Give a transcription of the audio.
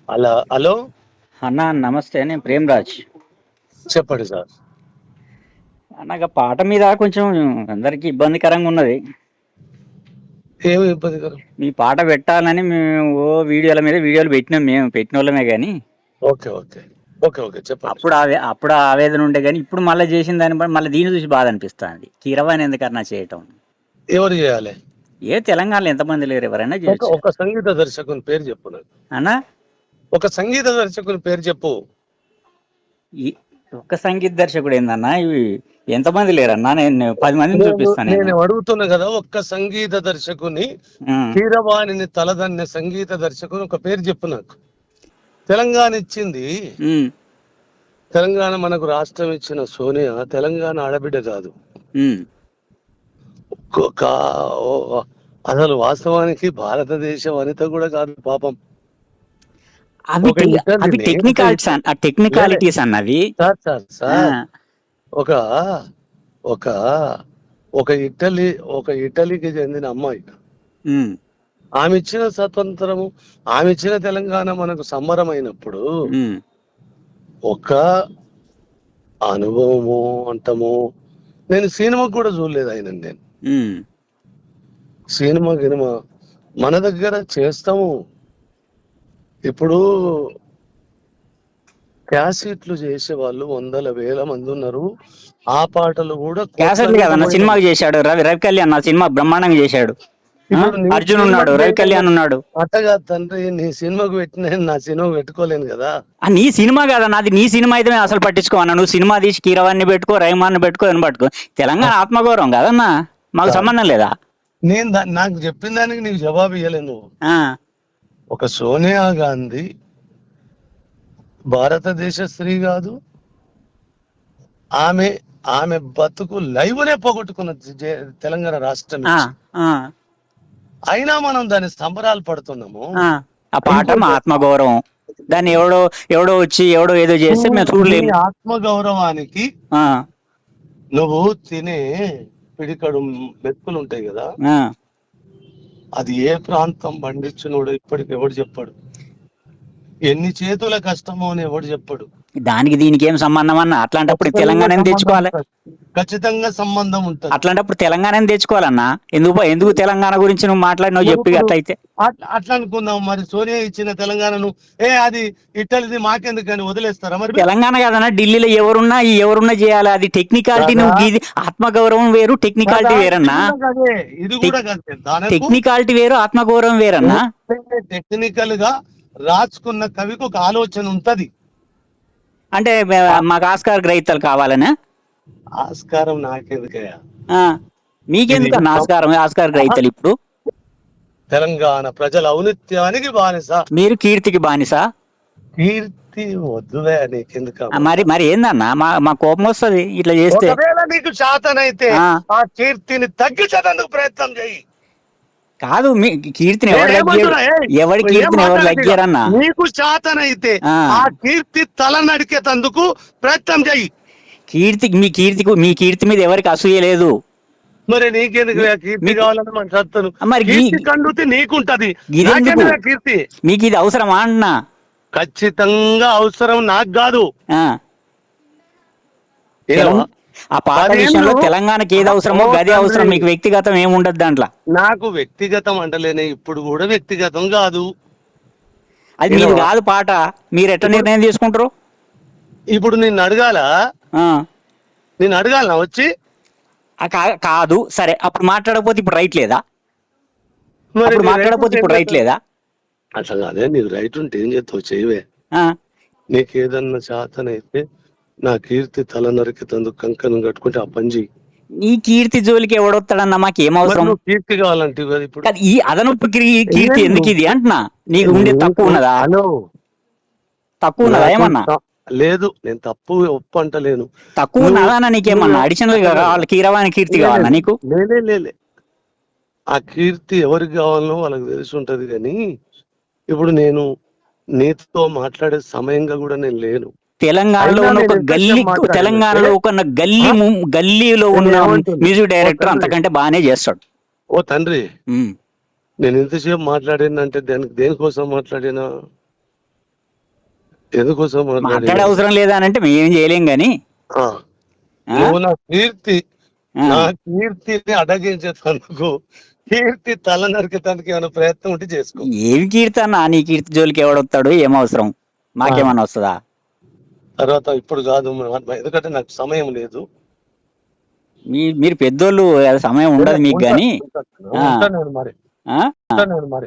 అలా హలో. అన్న నమస్తే, నేను ప్రేమ్రాజ్. చెప్పండి సార్. నాకు పాట మీద కొంచెం అందరికి ఇబ్బందికరంగా ఉన్నది. ఏమి ఇబ్బందికరం? మీ పాట పెట్టాలని మేము వీడియోలు పెట్టినాం, మేము పెట్టిన వాళ్ళమే కానీ ఓకే ఓకే ఓకే ఓకే చెప్పండి. అప్పుడు ఆవేదన ఉండే, కానీ ఇప్పుడు మళ్ళీ చేసిన దాన్ని బట్టి మళ్ళీ దీన్ని చూసి బాధ అనిపిస్తుంది. కీరవాణి ఎందుకన్నా చేయటం. ఎవరు చేయాలి? ఏ తెలంగాణలో ఎంతమంది లేరు, ఎవరైనా ఒక చేయొచ్చు ఒక సంగీత దర్శకుని పేరు చెప్పు నాకు. అన్న. ఒక సంగీత దర్శకుని పేరు చెప్పు. ఈ ఒక్క సంగీత దర్శకుడు ఏందన్నా, ఇవి ఎంతమంది లేరన్నా? నేను 10 మందిని చూపిస్తాను. నేను అడుగుతున్నా కదా, ఒక్క సంగీత దర్శకుని, కీరవాణిని తలదన్నే సంగీత దర్శకుని ఒక పేరు చెప్పు నాకు. తెలంగాణ ఇచ్చింది, తెలంగాణ మనకు రాష్ట్రం ఇచ్చిన సోనియా తెలంగాణ ఆడబిడ్డ కాదు. అసలు వాస్తవానికి భారతదేశ వనిత కూడా కాదు పాపం. అవి టెక్నికాలిటీస్ అన్నవి. సార్ ఒక ఒక ఒక ఇటలీకి చెందిన అమ్మాయి, ఆమె ఇచ్చిన స్వతంత్రము, ఆమె ఇచ్చిన తెలంగాణ మనకు సంబరమైనప్పుడు ఒక అనుభవము అంటము. నేను సినిమా కూడా చూడలేదు ఆయన. నేను సినిమా మన దగ్గర చేస్తాము. ఇప్పుడు క్యాసెట్లు చేసే వాళ్ళు వందల వేల మంది ఉన్నారు. ఆ పాటలు కూడా సినిమాకి చేశాడు. రవి కళ్యాణ్ సినిమా బ్రహ్మాండంగా చేశాడు. అర్జున్ ఉన్నాడు, రవి కళ్యాణ్ ఉన్నాడు. అట్టగా తండ్రి, నీ సినిమాకు పెట్టిన నా సినిమాకు పెట్టుకోలేను కదా. నీ సినిమా కదా నాది, నీ సినిమా అయితే అసలు పట్టించుకోవన్నా. నువ్వు సినిమా తీసి కీరవాణ్ణి పెట్టుకో, రహమాన్ని పెట్టుకో, అని పట్టుకో. తెలంగాణ ఆత్మగౌరవం కదన్నా, మాకు సంబంధం లేదా? నేను నాకు చెప్పిన దానికి నీకు జవాబు ఇవ్వలేను. నువ్వు ఒక సోనియా గాంధీ భారతదేశ స్త్రీ కాదు. ఆమె బతుకు లైవ్నే పోగొట్టుకున్న తెలంగాణ రాష్ట్రం. అయినా మనం దాని సంబరాలు పడుతున్నాము. ఆ పాట మా ఆత్మగౌరవం. దాన్ని ఎవడో వచ్చి ఎవడో ఏదో చేస్తే మేము చూడలేము. ఆత్మగౌరవానికి నువ్వు తినే పిడికడు మెతుకులు ఉంటాయి కదా, అది ఏ ప్రాంతం పండించినోడు ఇప్పటికి ఎవడు చెప్పాడు. ఎన్ని చేతుల కష్టమో అని ఎవడు చెప్పాడు. దానికి దీనికి ఏం సంబంధం అన్న? అట్లాంటప్పుడు తెలంగాణ తెచ్చుకోవాలి. ఖచ్చితంగా సంబంధం ఉంటుంది. అట్లాంటప్పుడు తెలంగాణ తెచ్చుకోవాలన్నా. ఎందుకు తెలంగాణ గురించి నువ్వు మాట్లాడినావు చెప్పి. అట్లయితే అట్లా అనుకుందాం. మరి సోనియా ఇచ్చిన తెలంగాణను అది ఇట్టలిది మాకెందుకని వదిలేస్తారా? మరి తెలంగాణ కాదన్నా, ఢిల్లీలో ఎవరున్నా చేయాలి. అది టెక్నికాలిటీ. నువ్వు ఇది ఆత్మగౌరవం వేరు, టెక్నికాలిటీ వేరన్నా. ఇది కూడా టెక్నికాలిటీ వేరు, ఆత్మగౌరవం వేరన్నా. టెక్నికల్ గా రాసుకున్న కవికి ఒక ఆలోచన ఉంటది. అంటే మాకు ఆస్కార్ గ్రహీతలు కావాలనే? ఆస్కారం నాకెందుకయ్యా? మీకెందుకు ఆస్కార్ గ్రహీతలు? ఇప్పుడు తెలంగాణ ప్రజల ఔన్నత్యానికి బానిస. మీరు కీర్తికి బానిస. కీర్తి వద్దువే, నీకెందుకు? మరి ఏందన్నా, మా కోపం వస్తుంది ఇట్లా చేస్తే. నీకు శాతనైతే ఆ కీర్తిని తగ్గించేందుకు ప్రయత్నం చేయి. కాదు, మీ కీర్తిని ఎవరి కీర్తిని ఎవరు లగ్గారన్నా? నీకు శాతనైతే ఆ కీర్తి తల నడికేందుకు ప్రయత్నం చేయి. మీ కీర్తి మీద ఎవరికి అసూయ లేదు. మరి నీకెందుకు కీర్తి కావాలని మన సత్తను? మరి కండుతి నీకుంటది, కీర్తి మీకు ఇది అవసరమా అన్నా? ఖచ్చితంగా అవసరం, నాకు కాదు. ఆ పాట విషయంలో తెలంగాణకి ఏది అవసరమో గది అవసరం. మీకు వ్యక్తిగతం ఏముండదు దాంట్లో. నాకు వ్యక్తిగతం అంటలేనే, ఇప్పుడు కూడా వ్యక్తిగతం కాదు. అది మీరు కాదు పాట. మీరు ఎట్లా నిర్ణయం తీసుకుంటారు? ఇప్పుడు నిన్ను అడగాలా వచ్చి? కాదు, సరే. అప్పుడు మాట్లాడకపోతే ఇప్పుడు రైట్ లేదా? అప్పుడు మాట్లాడకపోతే ఇప్పుడు రైట్ లేదా? అట్లా కాదే, నీకు రైట్ ఉంటే ఏం చేస్తావు, చేయవే. నీకేదన్నా శాతనైతే నా కీర్తి తల నరికేందుకు కంకణం కట్టుకుంటే ఆ పని చెయ్యి. నీ కీర్తి జోలికి ఎవడొస్తాడన్నా? మాకేం అవసరం? కీర్తి కావాలంటే ఇప్పుడు ఈ అదనపు కీర్తి ఎందుకు ఇది అంటున్నా? నీకు ఉండే తక్కువ ఉన్నదా? తక్కువ ఉన్నదా ఏమన్నా? లేదు, నేను తప్పు ఒప్పు అంటలేను. తక్కువ ఉన్నదా? నీకేమన్నా అడిషనల్ గా కావాలి? కీరవాణి కీర్తి కావాలా నీకు? లేలే, ఆ కీర్తి ఎవరికి కావాలనో వాళ్ళకి తెలిసి ఉంటది. కానీ ఇప్పుడు నేను నీతో మాట్లాడే సమయంగా కూడా నేను లేను. తెలంగాణలో ఒక గల్లీలో ఉన్న మ్యూజిక్ డైరెక్టర్ అంతకంటే బాగానే చేస్తాడు. ఓ తండ్రి, నేను ఎంతసేపు మాట్లాడినంటే దేనికోసం మాట్లాడినా? ఎందుకోసం మాట్లాడే అవసరం లేదా అని అంటే మేము చేయలేం గాని ఆ, ఆ? నువ్వు నా కీర్తి ఆ. నా కీర్తిని అడగించేందుకు కీర్తి తల నరికేదానికి ఏమైనా ప్రయత్నం ఉంటే చేసుకో. ఏమి కీర్తి అన్న, నీ కీర్తి జోలికి ఎవడొస్తాడు, ఏం అవసరం, మాకేమన్నా వస్తుందా? తర్వాత ఇప్పుడు కాదు, ఎందుకంటే నాకు సమయం లేదు. మీరు పెద్దోళ్ళు, సమయం ఉండదు మీకు ఉంటా- గాని ఉంటా- ఉంటాను నేను మరి ఆ? ఉంటాను నేను మరి